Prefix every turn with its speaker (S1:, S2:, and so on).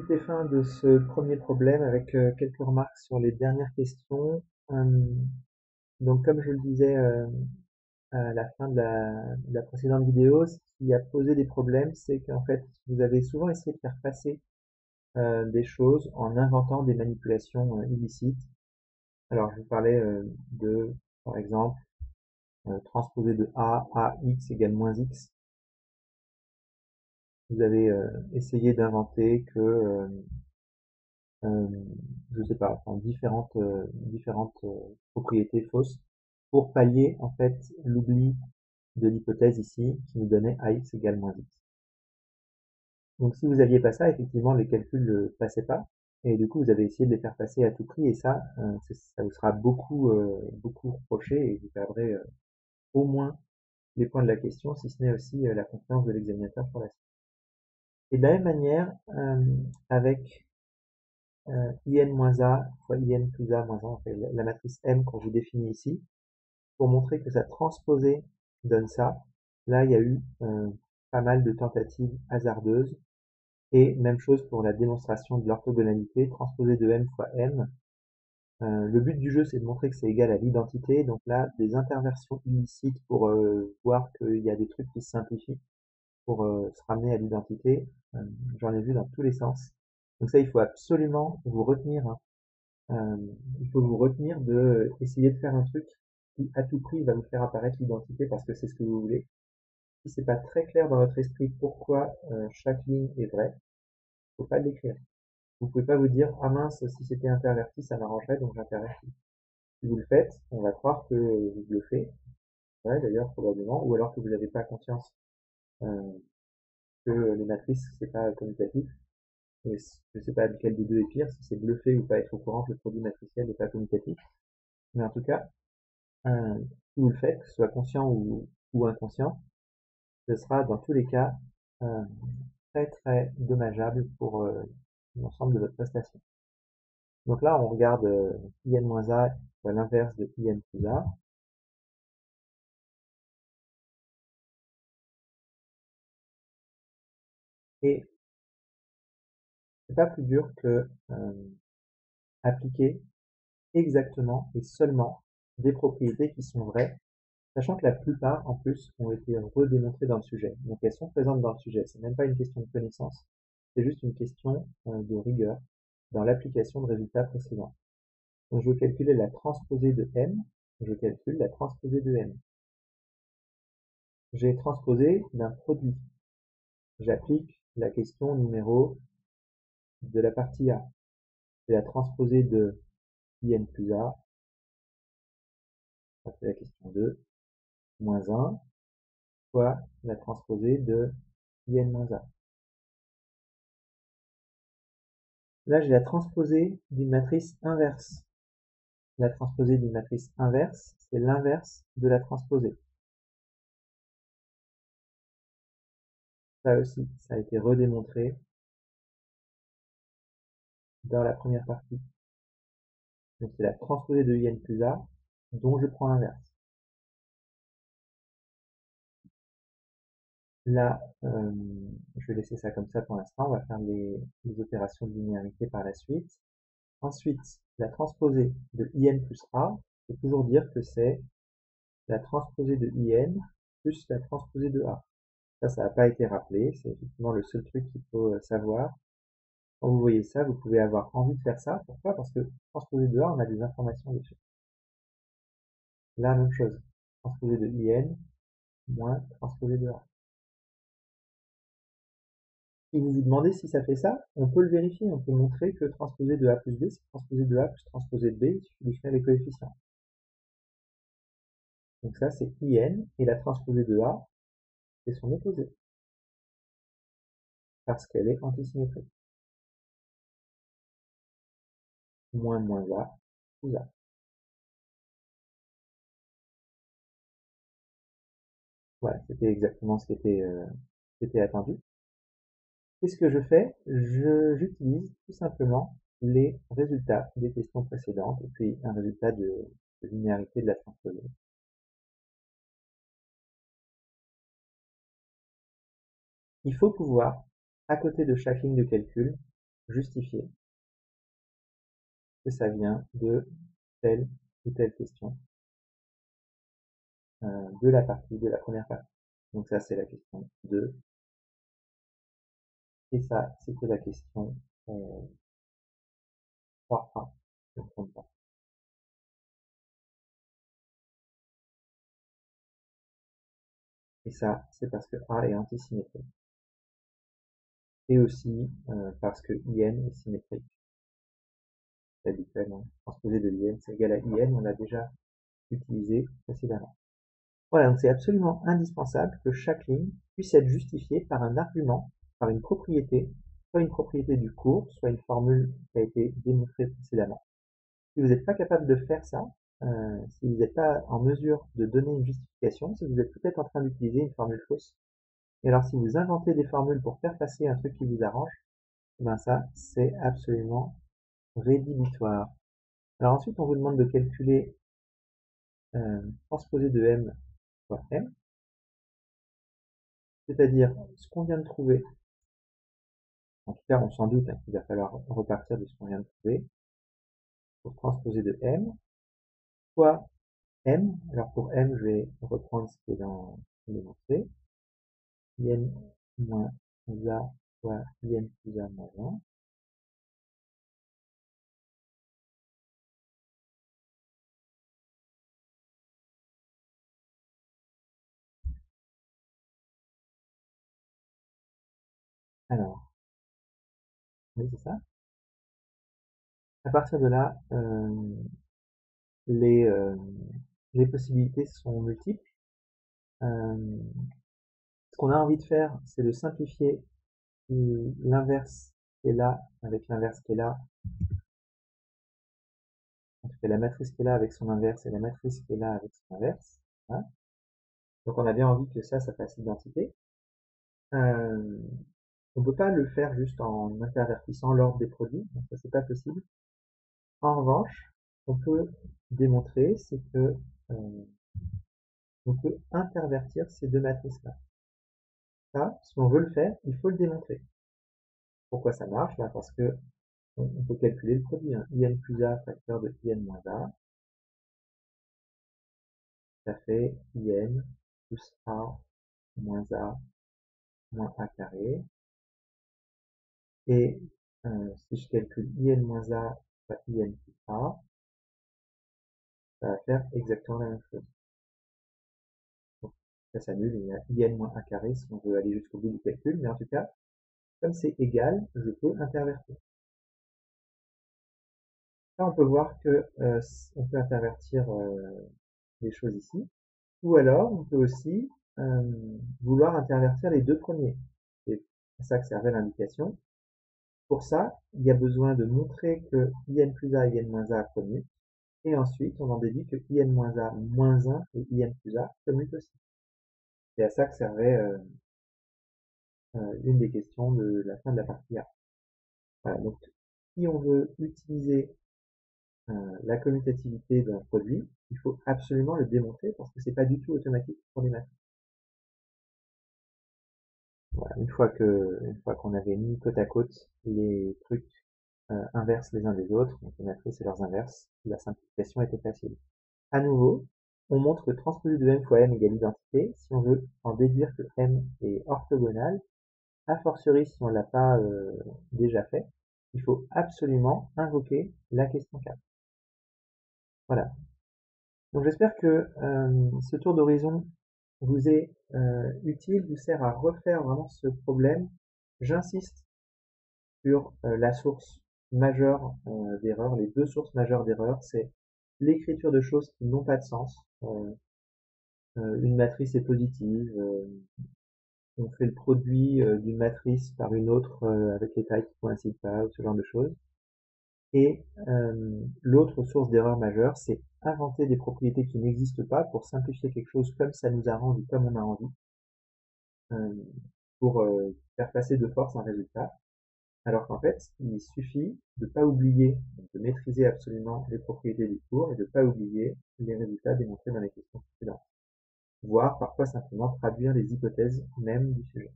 S1: Tout est fin de ce premier problème avec quelques remarques sur les dernières questions. Donc, comme je le disais à la fin de la précédente vidéo, ce qui a posé des problèmes, c'est qu'en fait, vous avez souvent essayé de faire passer des choses en inventant des manipulations illicites. Alors, je vous parlais de, par exemple, transposer de A à X égale moins X. Vous avez essayé d'inventer que euh, je sais pas, enfin, différentes propriétés fausses pour pallier en fait l'oubli de l'hypothèse ici qui nous donnait ax égale moins x. Donc si vous aviez pas ça, effectivement les calculs ne passaient pas et du coup vous avez essayé de les faire passer à tout prix et ça, ça vous sera beaucoup reproché et vous perdrez au moins les points de la question, si ce n'est aussi la confiance de l'examinateur pour la suite. Et de la même manière, avec in-a fois in plus a moins 1, enfin, la matrice M qu'on vous définit ici, pour montrer que sa transposée donne ça. Là, il y a eu pas mal de tentatives hasardeuses. Et même chose pour la démonstration de l'orthogonalité, transposée de M fois M. Le but du jeu, c'est de montrer que c'est égal à l'identité. Donc là, des interversions illicites pour voir qu'il y a des trucs qui se simplifient pour se ramener à l'identité. J'en ai vu dans tous les sens. Donc ça, il faut absolument vous retenir, hein. Euh, il faut vous retenir de essayer de faire un truc qui, à tout prix, va vous faire apparaître l'identité parce que c'est ce que vous voulez. Si c'est pas très clair dans votre esprit pourquoi chaque ligne est vraie, faut pas l'écrire. Vous pouvez pas vous dire ah mince si c'était interverti ça m'arrangerait donc j'intervertis. Si vous le faites, on va croire que vous bluffez, ouais, d'ailleurs probablement, ou alors que vous n'avez pas conscience euh, que les matrices c'est pas commutatif. Et je sais pas lequel des deux est pire, si c'est bluffer ou pas être au courant que le produit matriciel n'est pas commutatif. Mais en tout cas, si vous le faites, que ce soit conscient ou inconscient, ce sera dans tous les cas euh, très très dommageable pour l'ensemble de votre prestation. Donc là, on regarde in-a fois l'inverse de in plus a. Et c'est pas plus dur que appliquer exactement et seulement des propriétés qui sont vraies, sachant que la plupart, en plus, ont été redémontrées dans le sujet. Donc elles sont présentes dans le sujet. C'est même pas une question de connaissance, c'est juste une question de rigueur dans l'application de résultats précédents. Donc je veux calculer la transposée de m, je calcule la transposée de m. J'ai transposé d'un produit. J'applique la question numéro de la partie A. C'est la transposée de in plus a, ça fait la question 2, moins 1, fois la transposée de in moins a. Là, j'ai la transposée d'une matrice inverse. La transposée d'une matrice inverse, c'est l'inverse de la transposée. Ça aussi, ça a été redémontré dans la première partie. Donc c'est la transposée de in plus a dont je prends l'inverse. Là, je vais laisser ça comme ça pour l'instant. On va faire les opérations de linéarité par la suite. Ensuite, la transposée de in plus a, il faut toujours dire que c'est la transposée de in plus la transposée de a. Ça n'a pas été rappelé. C'est effectivement le seul truc qu'il faut savoir. Quand vous voyez ça, vous pouvez avoir envie de faire ça. Pourquoi? Parce que transposée de a, on a des informations dessus. La même chose. Transposée de in moins transposée de a. Si vous vous demandez si ça fait ça, on peut le vérifier. On peut montrer que transposé de a plus b, c'est transposé de a plus transposé de b. Il suffit d'écrire les coefficients. Donc ça, c'est in. Et la transposée de a, c'est son opposé. Parce qu'elle est antisymétrique. Moins a plus a. Voilà, c'était exactement ce qui était attendu. Qu'est-ce que je fais? J'utilise tout simplement les résultats des questions précédentes et puis un résultat de linéarité de la transposée. Il faut pouvoir, à côté de chaque ligne de calcul, justifier que ça vient de telle ou telle question de la première partie. Donc ça, c'est la question 2. Et ça, c'était la question 3, je ne me trompe pas. Et ça, c'est parce que A est antisymétrique. Et aussi parce que IN est symétrique. C'est habituel, hein. Transposé de IN, c'est égal à IN, on l'a déjà utilisé précédemment. Voilà, donc c'est absolument indispensable que chaque ligne puisse être justifiée par un argument, par une propriété, soit une propriété du cours, soit une formule qui a été démontrée précédemment. Si vous n'êtes pas capable de faire ça, si vous n'êtes pas en mesure de donner une justification, c'est que vous êtes peut-être en train d'utiliser une formule fausse. Et alors si vous inventez des formules pour faire passer un truc qui vous arrange, ben ça, c'est absolument rédhibitoire. Alors ensuite, on vous demande de calculer transposé de M fois M, c'est-à-dire ce qu'on vient de trouver. En tout cas, on s'en doute qu'il va falloir repartir de ce qu'on vient de trouver pour transposer de M fois M. Alors pour M, je vais reprendre ce qui est dans l'énoncé. IN moins A fois IN plus A moins 1. Alors, oui, c'est ça. À partir de là, les possibilités sont multiples. Ce qu'on a envie de faire, c'est de simplifier l'inverse qui est là avec l'inverse qui est là. En tout cas, la matrice qui est là avec son inverse et la matrice qui est là avec son inverse. Hein. Donc on a bien envie que ça fasse l'identité. On peut pas le faire juste en intervertissant l'ordre des produits, donc ça c'est pas possible. En revanche, on peut démontrer, c'est que on peut intervertir ces deux matrices-là. Ça, si on veut le faire, il faut le démontrer. Pourquoi ça marche? Là, parce que on peut calculer le produit. Hein. IN plus A facteur de IN moins A, ça fait IN plus A moins A moins A carré. Et si je calcule IN moins A fois IN plus A, ça va faire exactement la même chose. Donc, ça s'annule, il y a IN moins A carré si on veut aller jusqu'au bout du calcul, mais en tout cas, comme c'est égal, je peux intervertir. Là, on peut voir que on peut intervertir les choses ici, ou alors on peut aussi vouloir intervertir les deux premiers. C'est à ça que servait l'indication. Pour ça, il y a besoin de montrer que IN plus A et IN moins A commutent, et ensuite on en déduit que IN moins A moins 1 et IN plus A commutent aussi. C'est à ça que servait une des questions de la fin de la partie A. Voilà, donc si on veut utiliser la commutativité d'un produit, il faut absolument le démontrer parce que c'est pas du tout automatique pour les matrices. Voilà, une fois qu'on avait mis côte à côte les trucs inverses les uns des autres, donc les matrices et leurs inverses, la simplification était facile. À nouveau, on montre que transposé de M fois M égale identité. Si on veut en déduire que M est orthogonal, a fortiori si on l'a pas déjà fait, il faut absolument invoquer la question 4. Voilà. Donc j'espère que ce tour d'horizon vous est utile, vous sert à refaire vraiment ce problème. J'insiste sur la source majeure d'erreur, les deux sources majeures d'erreur, c'est l'écriture de choses qui n'ont pas de sens. Une matrice est positive, on fait le produit d'une matrice par une autre avec les tailles qui coïncident pas, ou ce genre de choses. Et l'autre source d'erreur majeure, c'est inventer des propriétés qui n'existent pas pour simplifier quelque chose comme ça nous arrange ou comme on a envie, pour faire passer de force un résultat. Alors qu'en fait, il suffit de ne pas oublier, de maîtriser absolument les propriétés du cours et de ne pas oublier les résultats démontrés dans les questions précédentes. Voire parfois simplement traduire les hypothèses même du sujet.